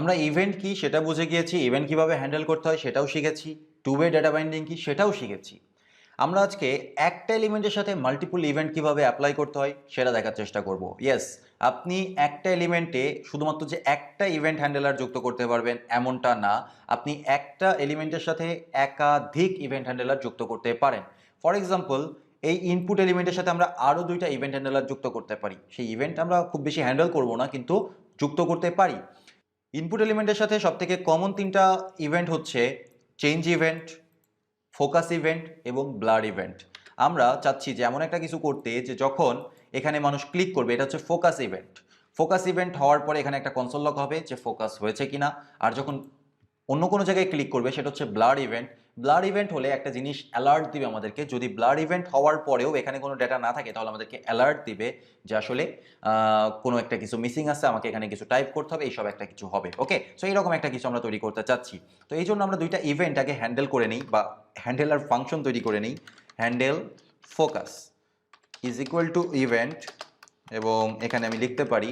আমরা ইভেন্ট কি সেটা বুঝে গিয়েছি, ইভেন্ট কিভাবে হ্যান্ডেল করতে হয় সেটাও শিখেছি, টু ওয়ে ডেটা বাইন্ডিং কি সেটাও শিখেছি। আমরা আজকে একটা এলিমেন্টের সাথে মাল্টিপল ইভেন্ট কিভাবে অ্যাপ্লাই করতে হয় সেটা দেখার চেষ্টা করব। ইয়েস, আপনি একটা এলিমেন্টে শুধুমাত্র যে একটা ইভেন্ট হ্যান্ডেলার যুক্ত করতে পারবেন এমনটা না, আপনি একটা এলিমেন্টের সাথে একাধিক ইভেন্ট হ্যান্ডেলার যুক্ত করতে পারেন। ফর এক্সাম্পল, এই ইনপুট এলিমেন্টের সাথে আমরা আরও দুইটা ইভেন্ট হ্যান্ডেলার যুক্ত করতে পারি। সেই ইভেন্ট আমরা খুব বেশি হ্যান্ডেল করব না, কিন্তু যুক্ত করতে পারি। ইনপুট এলিমেন্টের সাথে সবথেকে কমন তিনটা ইভেন্ট হচ্ছে চেঞ্জ ইভেন্ট, ফোকাস ইভেন্ট এবং ব্লার ইভেন্ট। আমরা চাচ্ছি যে এমন একটা কিছু করতে যে যখন এখানে মানুষ ক্লিক করবে, এটা হচ্ছে ফোকাস ইভেন্ট। ফোকাস ইভেন্ট হওয়ার পরে এখানে একটা কনসোল লগ হবে যে ফোকাস হয়েছে কিনা। আর যখন অন্য কোনো জায়গায় ক্লিক করবে সেটা হচ্ছে ব্লার ইভেন্ট। ব্লার ইভেন্ট হলে একটা জিনিস অ্যালার্ট দিবে আমাদেরকে। যদি ব্লার ইভেন্ট হওয়ার পরেও এখানে কোনো ডেটা না থাকে তাহলে আমাদেরকে অ্যালার্ট দিবে যে আসলে কোনো একটা কিছু মিসিং আছে, আমাকে এখানে কিছু টাইপ করতে হবে, এইসব একটা কিছু হবে। ওকে, সো এইরকম একটা কিছু আমরা তৈরি করতে চাচ্ছি। তো এই জন্য আমরা দুইটা ইভেন্ট আগে হ্যান্ডেল করে নিই বা হ্যান্ডেলার ফাংশন তৈরি করে নিই। Handle focus is equal to event, এবং এখানে আমি লিখতে পারি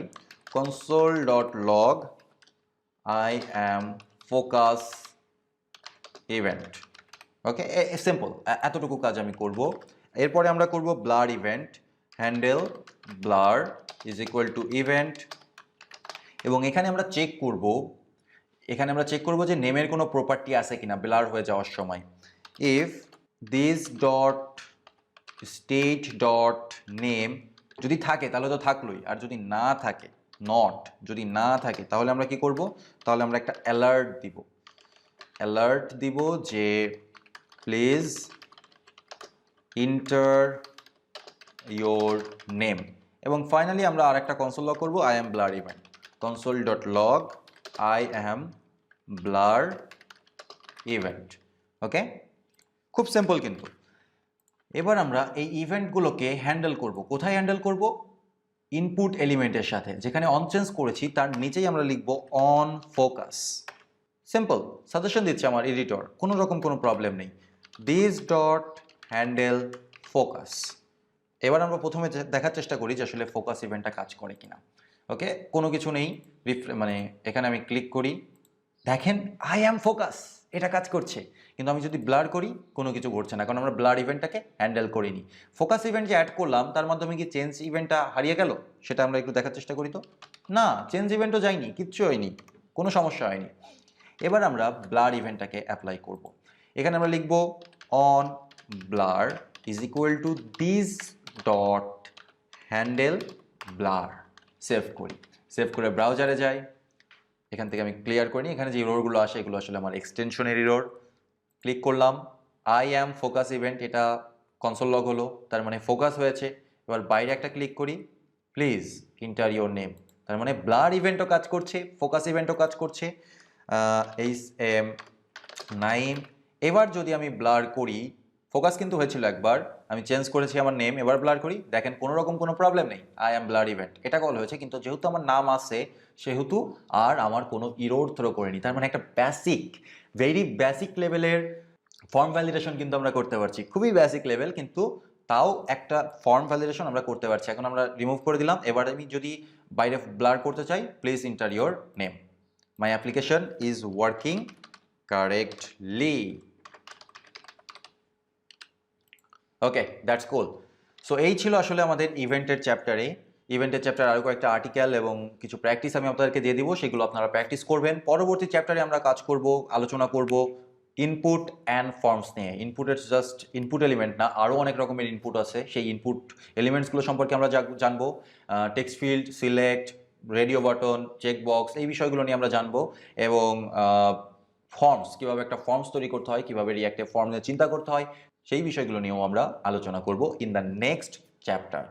console.log I am focus event। Okay, simple, এতটুকু কাজ আমি করব। এরপরে আমরা করব blur event, handle blur is equal to event, এবং এখানে আমরা চেক করব যে নেমের কোনো প্রপার্টি আছে কিনা ব্লার হয়ে যাওয়ার সময়। If this dot state dot name যদি থাকে তাহলে তো থাকলোই, আর যদি না থাকে যদি না থাকে তাহলে আমরা কি করব, তাহলে আমরা একটা অ্যালার্ট দিব যে প্লিজ ইন্টার ইয়োর নেম। এবং ফাইনালি আমরা আর একটা কনসোল লগ করবো I am blur event, console.log I am blur event। ওকে, খুব সিম্পল। কিন্তু এবার আমরা এই ইভেন্টগুলোকে হ্যান্ডেল করব। কোথায় হ্যান্ডেল করব? ইনপুট এলিমেন্টের সাথে, যেখানে অন চেঞ্জ করেছি তার নিচেই আমরা লিখব অন ফোকাস। সিম্পল, সাজেশন দিচ্ছে আমার এডিটর, কোনো রকম কোনো প্রবলেম নেই। This dot handle focus. এবার আমরা প্রথমে দেখার চেষ্টা করি যে আসলে ফোকাস ইভেন্টটা কাজ করে কিনা। ওকে, কোনো কিছু নেই, মানে এখানে আমি ক্লিক করি, দেখেন আই অ্যাম ফোকাস, এটা কাজ করছে। কিন্তু আমি যদি ব্লার করি কোনো কিছু ঘটছে না, কারণ আমরা ব্লার ইভেন্টটাকে হ্যান্ডেল করিনি। ফোকাস ইভেন্ট যে অ্যাড করলাম তার মাধ্যমে কি চেঞ্জ ইভেন্টটা হারিয়ে গেল? সেটা আমরা একটু দেখার চেষ্টা করি। তো না, চেঞ্জ ইভেন্টও যায়নি, কিচ্ছু হয়নি, কোনো সমস্যা হয়নি। এবার আমরা ব্লার ইভেন্টটাকে অ্যাপ্লাই করব। এখানে আমরা লিখব on blur is equal to this dot handle blur. Save করে ব্রাউজারে যাই, এখান থেকে আমি ক্লিয়ার করি। এখানে যে ইরোরগুলো আসে এগুলো আসলে আমার এক্সটেনশনের ইরোর। ক্লিক করলাম, আই অ্যাম ফোকাস ইভেন্ট, এটা কনসোল লগ হলো, তার মানে ফোকাস হয়েছে। এবার বাইরে একটা ক্লিক করি, প্লিজ ইন্টার ইয়োর নেম, তার মানে ব্লার ইভেন্টও কাজ করছে, ফোকাস ইভেন্টও কাজ করছে। নাইম। এবার যদি আমি ব্লার করি, ফোকাস কিন্তু হয়েছিল একবার, আমি চেঞ্জ করেছি আমার নেম, এবার ব্লার করি, দেখেন কোনো রকম কোনো প্রবলেম নেই, আই অ্যাম ব্লার ইভেন্ট এটা কল হয়েছে। কিন্তু যেহেতু আমার নাম আছে সেহেতু আর আমার কোনো ইরোর থ্রো করিনি। তার মানে একটা ভেরি বেসিক লেভেলের ফর্ম ভ্যালিডেশন কিন্তু আমরা করতে পারছি, খুবই বেসিক লেভেল, কিন্তু তাও একটা ফর্ম ভ্যালিডেশন আমরা করতে পারছি। এখন আমরা রিমুভ করে দিলাম। এবার আমি যদি বাইরে ব্লার করতে চাই, please inter your name, my application is working correctly. Okay, that's cool. So এই ছিল আসলে আমাদের ইভেন্টের চ্যাপ্টারে আরও কয়েকটা আর্টিকেল এবং কিছু প্র্যাকটিস আমি আপনাদেরকে দিয়ে দিব, সেগুলো আপনারা প্র্যাকটিস করবেন। পরবর্তী চ্যাপ্টারে আমরা আলোচনা করব ইনপুট অ্যান্ড ফর্মস নিয়ে। জাস্ট ইনপুট এলিমেন্ট না, আরও অনেক রকমের ইনপুট আছে, সেই ইনপুট এলিমেন্টসগুলো সম্পর্কে আমরা জানবো। Text field, select, radio button, checkbox, এই বিষয়গুলো নিয়ে আমরা জানবো। এবং ফর্মস, কীভাবে একটা ফর্মস তৈরি করতে হয়, কীভাবে রিঅ্যাক্টে ফর্ম নিয়ে চিন্তা করতে হয়, সেই বিষয়গুলো নিয়েও আমরা আলোচনা করব ইন দ্য নেক্সট চ্যাপ্টার।